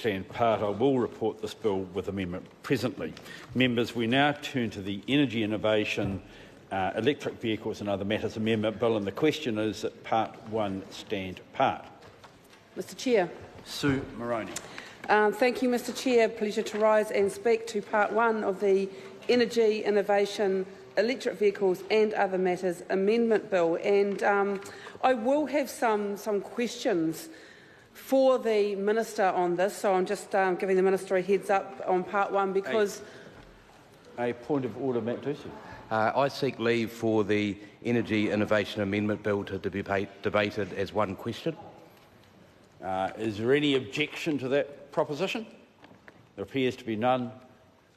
stand part, I will report this bill with amendment presently. Members, we now turn to the Energy Innovation, Electric Vehicles and Other Matters Amendment Bill, and the question is that Part 1 stand part. Mr Chair. Sue Moroney. Thank you, Mr Chair. Pleasure to rise and speak to Part 1 of the Energy Innovation, Electric Vehicles and Other Matters Amendment Bill. And I will have some questions for the Minister on this, so I'm just giving the Minister a heads up on Part 1 because... A point of order, Matt Ducey. I seek leave for the Energy Innovation Amendment Bill to be debated as one question. Is there any objection to that proposition? There appears to be none.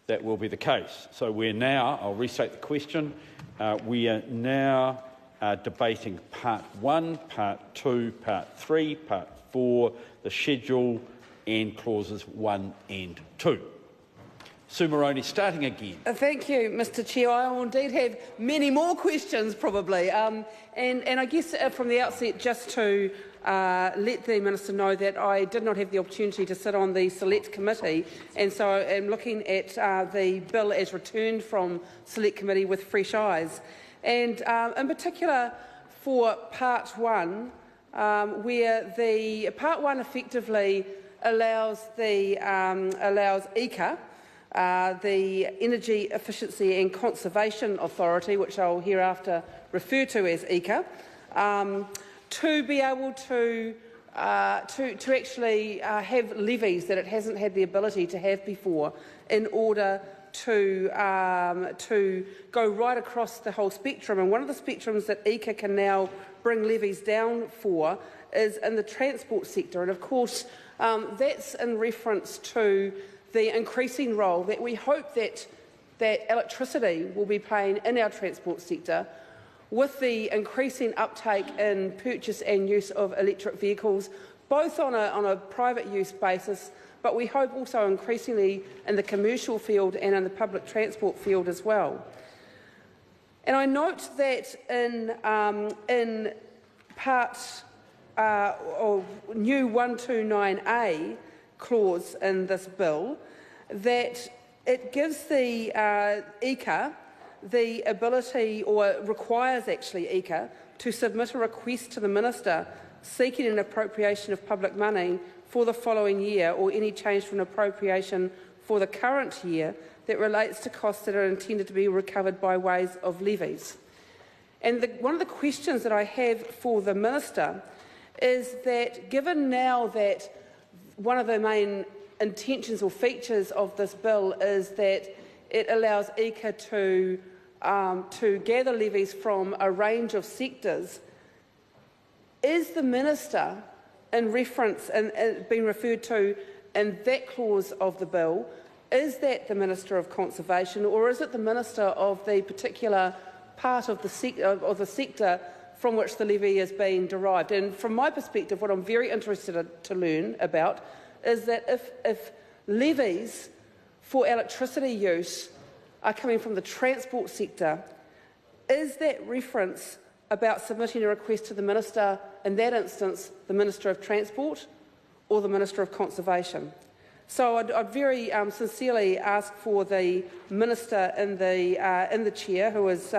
That will be the case. So we're now, I'll restate the question, we are now debating Part 1, Part 2, Part 3, Part 4, the schedule and clauses 1 and 2. Sue Moroney, starting again. Thank you, Mr Chair. I will indeed have many more questions probably. And I guess from the outset, just to let the Minister know that I did not have the opportunity to sit on the Select Committee, and so I'm looking at the bill as returned from Select Committee with fresh eyes. And in particular for Part 1, where the Part 1 effectively allows EECA, the Energy Efficiency and Conservation Authority, which I'll hereafter refer to as EECA, to be able to actually have levies that it hasn't had the ability to have before, in order to go right across the whole spectrum. And one of the spectrums that EECA can now bring levies down for is in the transport sector. And of course, that's in reference to the increasing role that we hope that electricity will be playing in our transport sector, with the increasing uptake in purchase and use of electric vehicles, both on a private use basis, but we hope also increasingly in the commercial field and in the public transport field as well. And I note that in Part or new 129A clause in this bill, that it gives the EECA the ability, or requires actually EECA, to submit a request to the Minister seeking an appropriation of public money for the following year, or any change from an appropriation for the current year that relates to costs that are intended to be recovered by ways of levies. And one of the questions that I have for the Minister is that, given now that one of the main intentions or features of this bill is that it allows EECA to gather levies from a range of sectors, is the Minister, in reference and being referred to in that clause of the bill, is that the Minister of Conservation, or is it the Minister of the particular part of the sector from which the levy is being derived? And from my perspective, what I'm very interested to learn about is that if levies for electricity use are coming from the transport sector, is that reference about submitting a request to the Minister, in that instance the Minister of Transport or the Minister of Conservation? So I'd very sincerely ask for the Minister in the chair, who is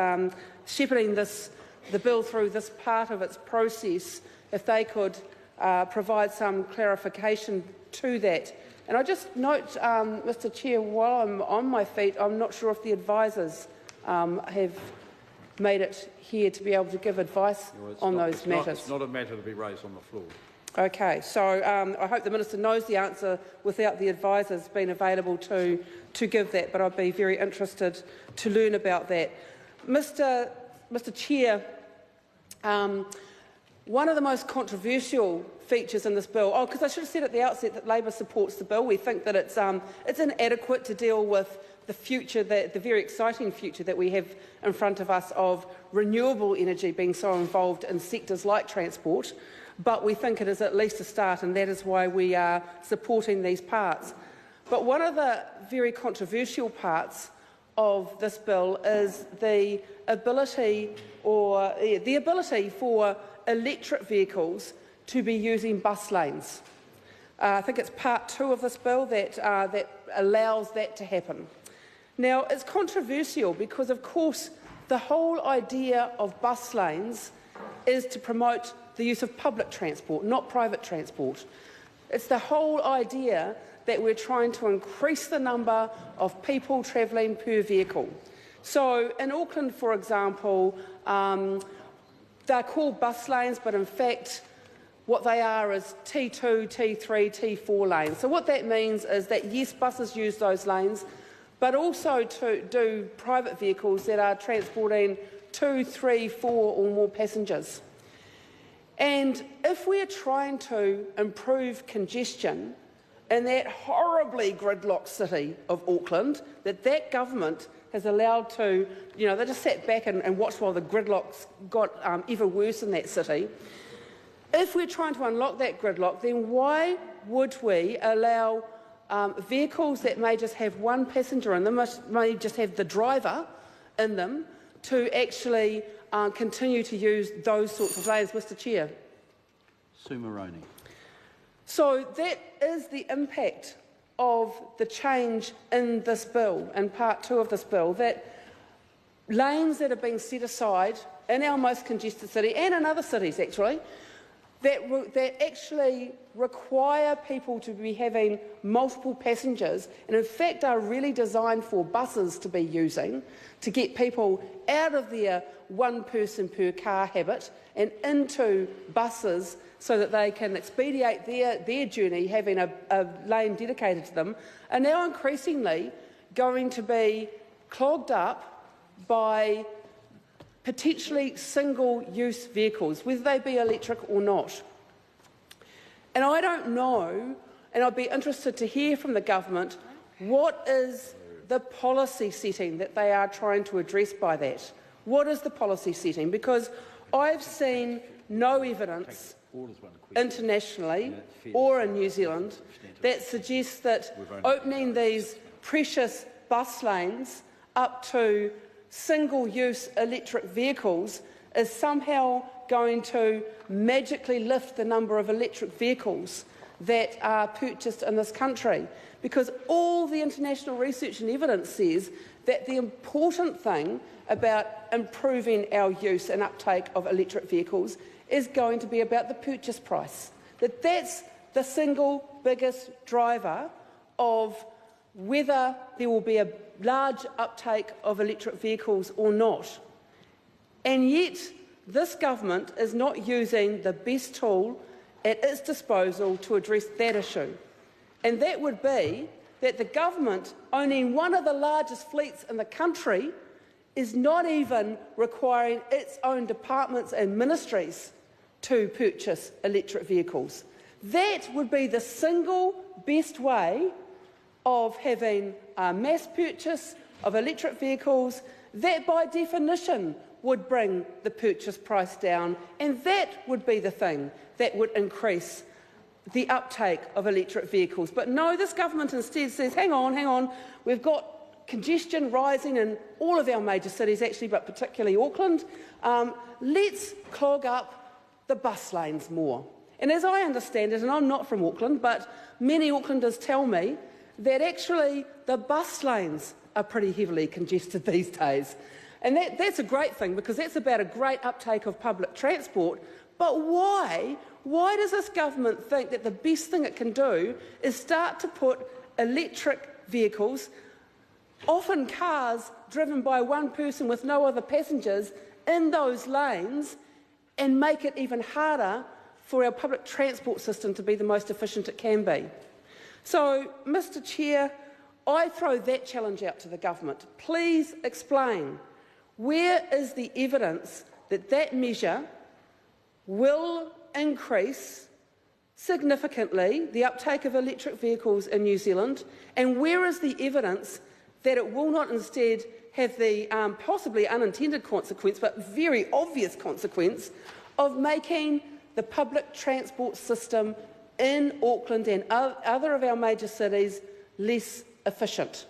shepherding the bill through this part of its process, if they could provide some clarification to that. And I just note, Mr Chair, while I'm on my feet, I'm not sure if the advisers have made it here to be able to give advice on those matters. It's not a matter to be raised on the floor. Okay, so I hope the Minister knows the answer without the advisers being available to give that, but I'd be very interested to learn about that. Mr Chair, one of the most controversial features in this bill, because I should have said at the outset that Labor supports the bill. We think that it's inadequate to deal with the future, the very exciting future that we have in front of us of renewable energy being so involved in sectors like transport. But we think it is at least a start, and that is why we are supporting these parts. But one of the very controversial parts of this bill is the ability for electric vehicles to be using bus lanes. I think it's part 2 of this bill that allows that to happen. Now, it's controversial because, of course, the whole idea of bus lanes is to promote the use of public transport, not private transport. It's the whole idea that we're trying to increase the number of people travelling per vehicle. So in Auckland, for example, they're called bus lanes, but in fact what they are is T2, T3, T4 lanes. So what that means is that, yes, buses use those lanes, but also to do private vehicles that are transporting 2, 3, 4 or more passengers. And if we're trying to improve congestion in that horribly gridlocked city of Auckland, that government has allowed to, they just sat back and watched while the gridlocks got ever worse in that city. If we're trying to unlock that gridlock, then why would we allow vehicles that may just have one passenger in them, may just have the driver in them, to actually continue to use those sorts of lanes, Mr Chair? Sue Moroney. So that is the impact of the change in this bill, in part 2 of this bill, that lanes that are being set aside in our most congested city, and in other cities actually, that actually require people to be having multiple passengers, and in fact are really designed for buses to be using to get people out of their one person per car habit and into buses so that they can expedite their journey, having a lane dedicated to them, are now increasingly going to be clogged up by potentially single-use vehicles, whether they be electric or not. And I don't know, and I'd be interested to hear from the government, what is the policy setting that they are trying to address by that? What is the policy setting? Because I've seen no evidence internationally or in New Zealand that suggests that opening these precious bus lanes up to single-use electric vehicles is somehow going to magically lift the number of electric vehicles that are purchased in this country. Because all the international research and evidence says that the important thing about improving our use and uptake of electric vehicles is going to be about the purchase price. That's the single biggest driver of whether there will be a large uptake of electric vehicles or not. And yet, this government is not using the best tool at its disposal to address that issue. And that would be that the government, owning one of the largest fleets in the country, is not even requiring its own departments and ministries to purchase electric vehicles. That would be the single best way of having a mass purchase of electric vehicles. That, by definition, would bring the purchase price down, and that would be the thing that would increase the uptake of electric vehicles. But no, this government instead says, hang on, we've got congestion rising in all of our major cities actually, but particularly Auckland. Let's clog up the bus lanes more. And as I understand it, and I'm not from Auckland, but many Aucklanders tell me that actually the bus lanes are pretty heavily congested these days. And that's a great thing, because that's about a great uptake of public transport. But why does this government think that the best thing it can do is start to put electric vehicles, often cars driven by one person with no other passengers, in those lanes, and make it even harder for our public transport system to be the most efficient it can be? So, Mr Chair, I throw that challenge out to the government. Please explain, where is the evidence that that measure will increase significantly the uptake of electric vehicles in New Zealand, and where is the evidence that it will not instead have the possibly unintended consequence, but very obvious consequence, of making the public transport system in Auckland and other of our major cities less efficient?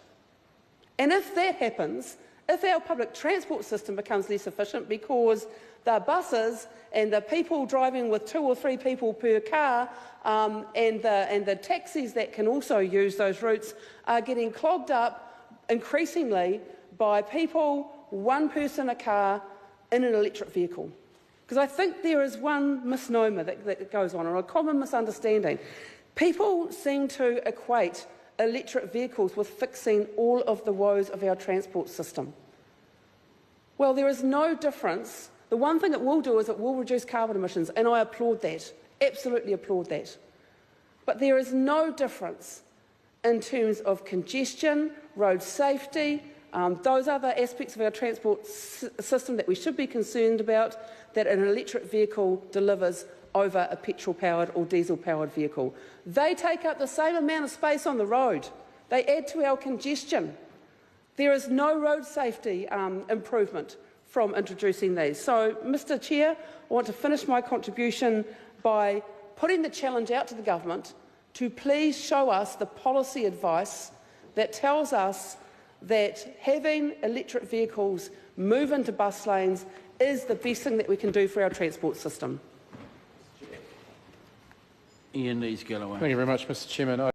And if that happens, if our public transport system becomes less efficient because The buses and the people driving with 2 or 3 people per car and the taxis that can also use those routes are getting clogged up increasingly by people, one person a car, in an electric vehicle. Because I think there is one misnomer that goes on, or a common misunderstanding. People seem to equate electric vehicles with fixing all of the woes of our transport system. Well, there is no difference. The one thing it will do is it will reduce carbon emissions, and I applaud that, absolutely applaud that. But there is no difference in terms of congestion, road safety, those other aspects of our transport system that we should be concerned about, that an electric vehicle delivers over a petrol-powered or diesel-powered vehicle. They take up the same amount of space on the road. They add to our congestion. There is no road safety improvement from introducing these. So, Mr Chair, I want to finish my contribution by putting the challenge out to the government to please show us the policy advice that tells us that having electric vehicles move into bus lanes is the best thing that we can do for our transport system. Ian Lees-Galloway. Thank you very much, Mr Chairman.